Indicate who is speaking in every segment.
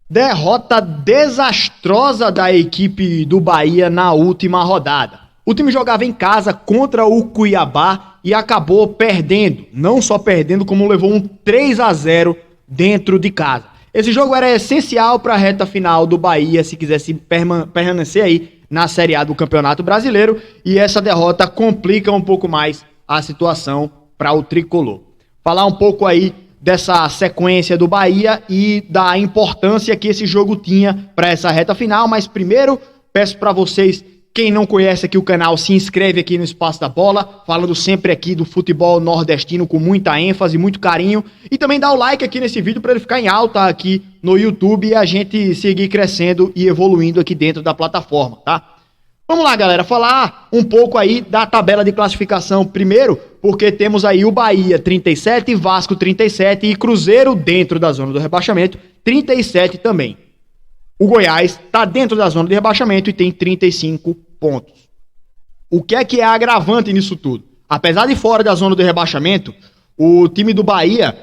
Speaker 1: Derrota desastrosa da equipe do Bahia na última rodada. O time jogava em casa contra o Cuiabá e acabou perdendo. Não só perdendo, como levou um 3-0 dentro de casa. Esse jogo era essencial para a reta final do Bahia, se quisesse permanecer aí na Série A do Campeonato Brasileiro. E essa derrota complica um pouco mais a situação para o tricolor. Falar um pouco aí dessa sequência do Bahia e da importância que esse jogo tinha para essa reta final, mas primeiro peço para vocês, quem não conhece aqui o canal, se inscreve aqui no Espaço da Bola, falando sempre aqui do futebol nordestino com muita ênfase, muito carinho, e também dá o like aqui nesse vídeo para ele ficar em alta aqui no YouTube e a gente seguir crescendo e evoluindo aqui dentro da plataforma, tá? Vamos lá, galera, falar um pouco aí da tabela de classificação primeiro, porque temos aí o Bahia 37, Vasco 37 e Cruzeiro dentro da zona do rebaixamento, 37 também. O Goiás está dentro da zona de rebaixamento e tem 35 pontos. O que é agravante nisso tudo? Apesar de fora da zona do rebaixamento, o time do Bahia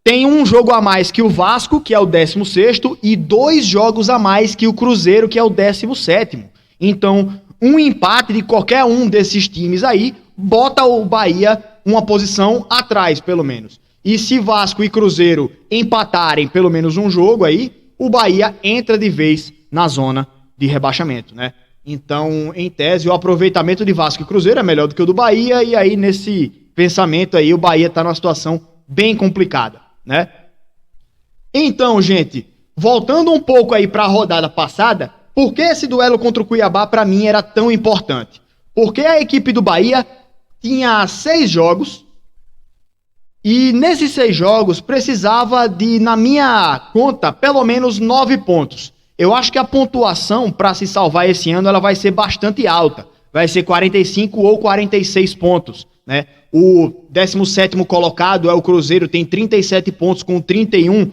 Speaker 1: tem um jogo a mais que o Vasco, que é o 16º, e 2 jogos a mais que o Cruzeiro, que é o 17º. Então, um empate de qualquer um desses times aí bota o Bahia uma posição atrás, pelo menos. E se Vasco e Cruzeiro empatarem pelo menos um jogo aí, o Bahia entra de vez na zona de rebaixamento, né? Então, em tese, o aproveitamento de Vasco e Cruzeiro é melhor do que o do Bahia, e aí nesse pensamento aí o Bahia tá numa situação bem complicada, né? Então, gente, voltando um pouco aí para a rodada passada, por que esse duelo contra o Cuiabá, para mim, era tão importante? Porque a equipe do Bahia tinha 6 jogos e nesses 6 jogos precisava de, na minha conta, pelo menos 9 pontos. Eu acho que a pontuação para se salvar esse ano ela vai ser bastante alta. Vai ser 45 ou 46 pontos, né? O 17º colocado é o Cruzeiro, tem 37 pontos com 31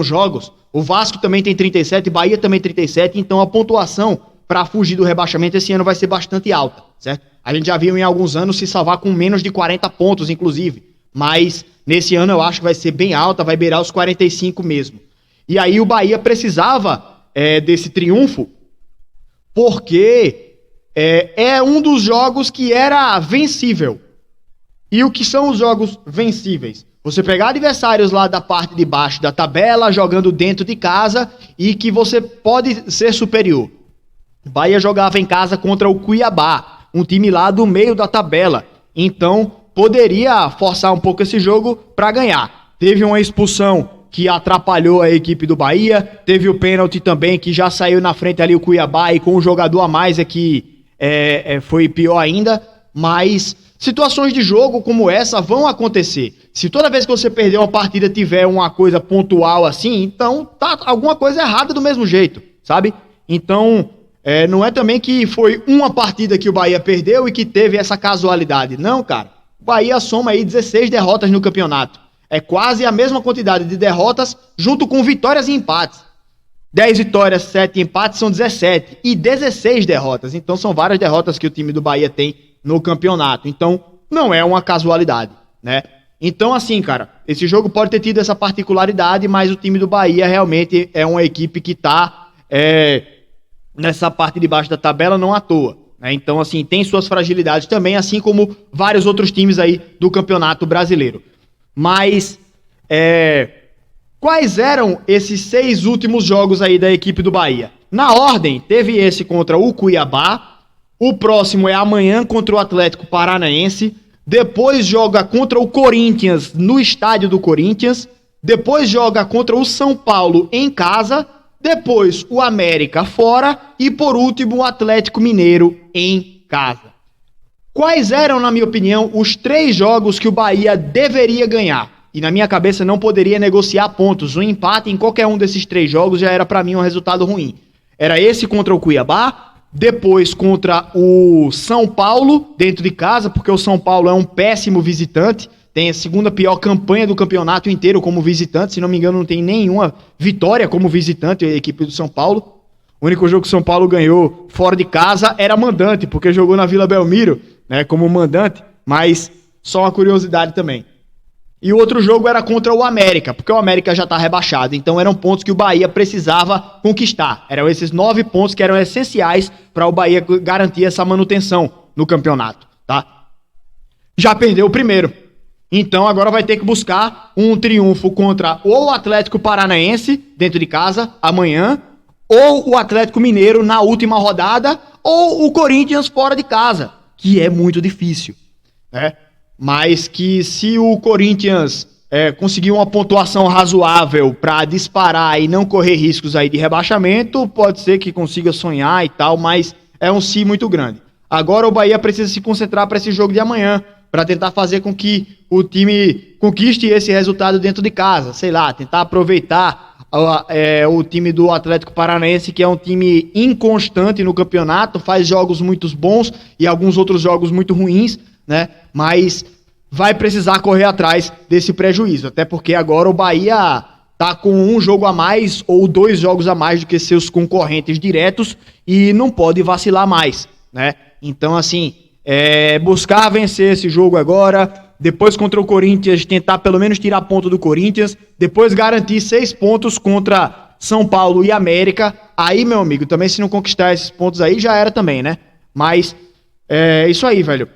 Speaker 1: jogos. O Vasco também tem 37, Bahia também 37, então a pontuação para fugir do rebaixamento esse ano vai ser bastante alta, certo? A gente já viu em alguns anos se salvar com menos de 40 pontos, inclusive, mas nesse ano eu acho que vai ser bem alta, vai beirar os 45 mesmo. E aí o Bahia precisava desse triunfo, porque é um dos jogos que era vencível. E o que são os jogos vencíveis? Você pegar adversários lá da parte de baixo da tabela, jogando dentro de casa e que você pode ser superior. O Bahia jogava em casa contra o Cuiabá, um time lá do meio da tabela. Então, poderia forçar um pouco esse jogo para ganhar. Teve uma expulsão que atrapalhou a equipe do Bahia, teve o pênalti também que já saiu na frente ali o Cuiabá e com um jogador a mais aqui foi pior ainda, mas situações de jogo como essa vão acontecer. Se toda vez que você perder uma partida tiver uma coisa pontual assim, então tá alguma coisa errada do mesmo jeito, sabe? Então, não é também que foi uma partida que o Bahia perdeu e que teve essa casualidade. Não, cara. O Bahia soma aí 16 derrotas no campeonato. É quase a mesma quantidade de derrotas junto com vitórias e empates. 10 vitórias, 7 empates são 17 e 16 derrotas. Então são várias derrotas que o time do Bahia tem no campeonato. Então não é uma casualidade, né? Então assim, cara, esse jogo pode ter tido essa particularidade, mas o time do Bahia realmente é uma equipe que tá nessa parte de baixo da tabela não à toa, né? Então assim, tem suas fragilidades também, assim como vários outros times aí do Campeonato Brasileiro. Mas quais eram esses 6 últimos jogos aí da equipe do Bahia? Na ordem, teve esse contra o Cuiabá, o próximo é amanhã contra o Atlético Paranaense, depois joga contra o Corinthians no estádio do Corinthians, depois joga contra o São Paulo em casa, depois o América fora e por último o Atlético Mineiro em casa. Quais eram, na minha opinião, os 3 jogos que o Bahia deveria ganhar? E na minha cabeça não poderia negociar pontos. Um empate em qualquer um desses 3 jogos já era para mim um resultado ruim. Era esse contra o Cuiabá, depois contra o São Paulo, dentro de casa, porque o São Paulo é um péssimo visitante, tem a segunda pior campanha do campeonato inteiro como visitante, se não me engano não tem nenhuma vitória como visitante a equipe do São Paulo. O único jogo que o São Paulo ganhou fora de casa era mandante, porque jogou na Vila Belmiro, né, como mandante, mas só uma curiosidade também. E o outro jogo era contra o América, porque o América já está rebaixado. Então eram pontos que o Bahia precisava conquistar. Eram esses 9 pontos que eram essenciais para o Bahia garantir essa manutenção no campeonato, tá? Já perdeu o primeiro. Então agora vai ter que buscar um triunfo contra ou o Atlético Paranaense, dentro de casa, amanhã, ou o Atlético Mineiro na última rodada, ou o Corinthians fora de casa, que é muito difícil, né? Mas que se o Corinthians conseguir uma pontuação razoável para disparar e não correr riscos aí de rebaixamento, pode ser que consiga sonhar e tal, mas é um si muito grande. Agora o Bahia precisa se concentrar para esse jogo de amanhã, para tentar fazer com que o time conquiste esse resultado dentro de casa, sei lá, tentar aproveitar o time do Atlético Paranaense, que é um time inconstante no campeonato, faz jogos muito bons e alguns outros jogos muito ruins, né? Mas vai precisar correr atrás desse prejuízo, até porque agora o Bahia tá com um jogo a mais ou 2 jogos a mais do que seus concorrentes diretos e não pode vacilar mais, né? Então, assim, buscar vencer esse jogo agora, depois contra o Corinthians, tentar pelo menos tirar ponto do Corinthians, depois garantir 6 pontos contra São Paulo e América. Aí, meu amigo, também se não conquistar esses pontos aí, já era também, né? Mas isso aí, velho.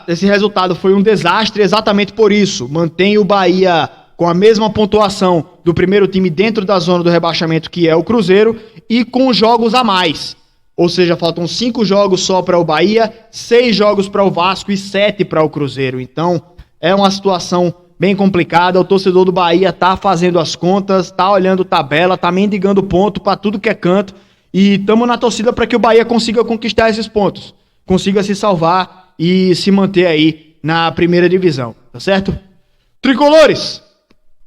Speaker 1: Esse resultado foi um desastre exatamente por isso. Mantém o Bahia com a mesma pontuação do primeiro time dentro da zona do rebaixamento, que é o Cruzeiro, e com jogos a mais. Ou seja, faltam 5 jogos só para o Bahia, 6 jogos para o Vasco e 7 para o Cruzeiro. Então, é uma situação bem complicada. O torcedor do Bahia tá fazendo as contas, tá olhando tabela, tá mendigando ponto para tudo que é canto. E estamos na torcida para que o Bahia consiga conquistar esses pontos, consiga se salvar e se manter aí na primeira divisão, tá certo? Tricolores,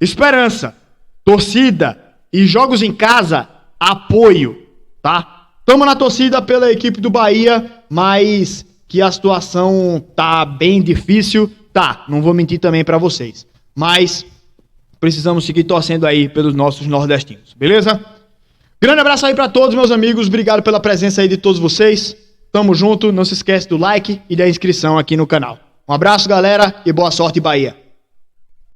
Speaker 1: esperança, torcida e jogos em casa, apoio, tá? Estamos na torcida pela equipe do Bahia, mas que a situação tá bem difícil, tá, não vou mentir também pra vocês, mas precisamos seguir torcendo aí pelos nossos nordestinos, beleza? Grande abraço aí pra todos, meus amigos, obrigado pela presença aí de todos vocês. Tamo junto, não se esquece do like e da inscrição aqui no canal. Um abraço, galera, e boa sorte, Bahia.